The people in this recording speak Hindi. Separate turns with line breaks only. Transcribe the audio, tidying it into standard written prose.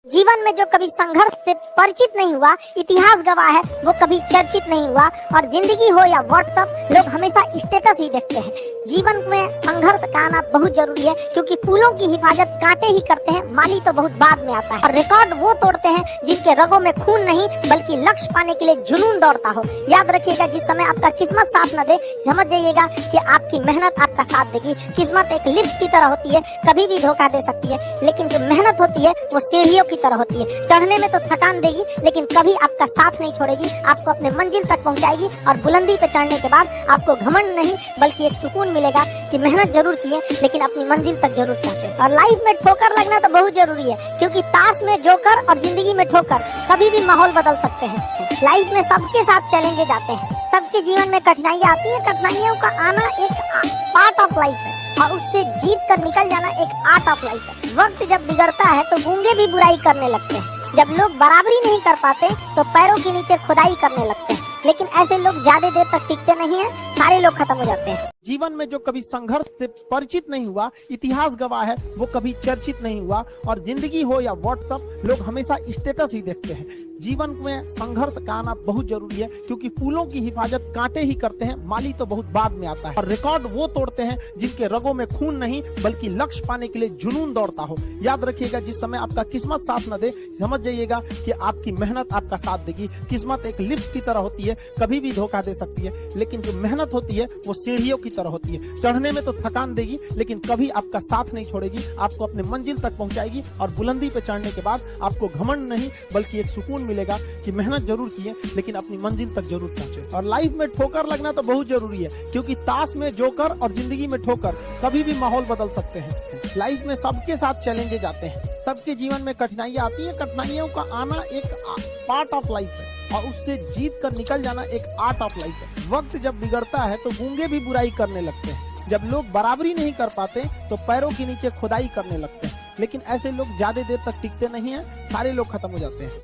जीवन में जो कभी संघर्ष से परिचित नहीं हुआ, इतिहास गवाह है, वो कभी चर्चित नहीं हुआ। और जिंदगी हो या व्हाट्सएप, लोग हमेशा स्टेटस ही देखते हैं। जीवन में संघर्ष का आना बहुत जरूरी है, क्योंकि फूलों की हिफाजत कांटे ही करते हैं, माली तो बहुत बाद में आता है। और रिकॉर्ड वो तोड़ते हैं जिनके रगों में खून नहीं, बल्कि लक्ष्य पाने के लिए जुनून दौड़ता हो। याद रखिएगा, जिस समय आपका किस्मत साथ न दे, समझ जाइएगा कि आपकी मेहनत आपका साथ देगी। किस्मत एक लिफ्ट की तरह होती है, कभी भी धोखा दे सकती है, लेकिन जो मेहनत होती है वो सीढ़ियों की तरह होती है। चढ़ने में तो थकान देगी, लेकिन कभी आपका साथ नहीं छोड़ेगी, आपको अपने मंजिल तक पहुंचाएगी। और बुलंदी पे चढ़ने के बाद आपको घमंड नहीं, बल्कि एक सुकून मिलेगा कि मेहनत जरूर की है, लेकिन अपनी मंजिल तक जरूर पहुंचे। और लाइफ में ठोकर लगना तो बहुत जरूरी है, क्योंकि ताश में जोकर और जिंदगी में ठोकर कभी भी माहौल बदल सकते हैं। लाइफ में सबके साथ चैलेंजेस आते हैं, सबके जीवन में कठिनाइयां आती है। कठिनाइयों का आना एक पार्ट ऑफ लाइफ है, और उससे जीत कर निकल जाना एक आर्ट ऑफ लाइफ है। वक्त जब बिगड़ता है तो गूंगे भी बुराई करने लगते हैं। जब लोग बराबरी नहीं कर पाते तो पैरों के नीचे खुदाई करने लगते हैं, लेकिन ऐसे लोग ज्यादा देर तक टिकते नहीं हैं, सारे लोग खत्म हो जाते हैं।
जीवन में जो कभी संघर्ष से परिचित नहीं हुआ, इतिहास गवाह है, वो कभी चर्चित नहीं हुआ। और जिंदगी हो या व्हाट्सएप, लोग हमेशा स्टेटस ही देखते हैं। जीवन में संघर्ष का आना बहुत जरूरी है, क्योंकि फूलों की हिफाजत कांटे ही करते हैं, माली तो बहुत बाद में आता है। और रिकॉर्ड वो तोड़ते हैं जिनके रगों में खून नहीं, बल्कि लक्ष्य पाने के लिए जुनून दौड़ता हो। याद रखिएगा, जिस समय आपका किस्मत साथ न दे, समझ जाइएगा कि आपकी मेहनत आपका साथ देगी। किस्मत एक लिफ्ट की तरह होती है, कभी भी धोखा दे सकती है, लेकिन जो मेहनत होती है वो सीढ़ियों की तरह होती है। चढ़ने में तो थकान देगी, लेकिन कभी आपका साथ नहीं छोड़ेगी, आपको अपने मंजिल तक पहुंचाएगी। और बुलंदी पे चढ़ने के बाद आपको घमंड नहीं, बल्कि एक सुकून मिलेगा कि मेहनत जरूर की है, लेकिन अपनी मंजिल तक जरूर पहुंचे। और लाइफ में ठोकर लगना तो बहुत जरूरी है, क्योंकि ताश में जोकर और जिंदगी में ठोकर कभी भी माहौल बदल सकते हैं। लाइफ में सबके साथ चैलेंजेस आते हैं, सबके जीवन में कठिनाइयां आती है। कठिनाइयों का आना एक पार्ट ऑफ लाइफ है, और उससे जीत कर निकल जाना एक आर्ट ऑफ लाइफ है। वक्त जब बिगड़ता है तो गूंगे भी बुराई करने लगते हैं। जब लोग बराबरी नहीं कर पाते तो पैरों के नीचे खुदाई करने लगते हैं, लेकिन ऐसे लोग ज्यादा देर तक टिकते नहीं हैं, सारे लोग खत्म हो जाते हैं।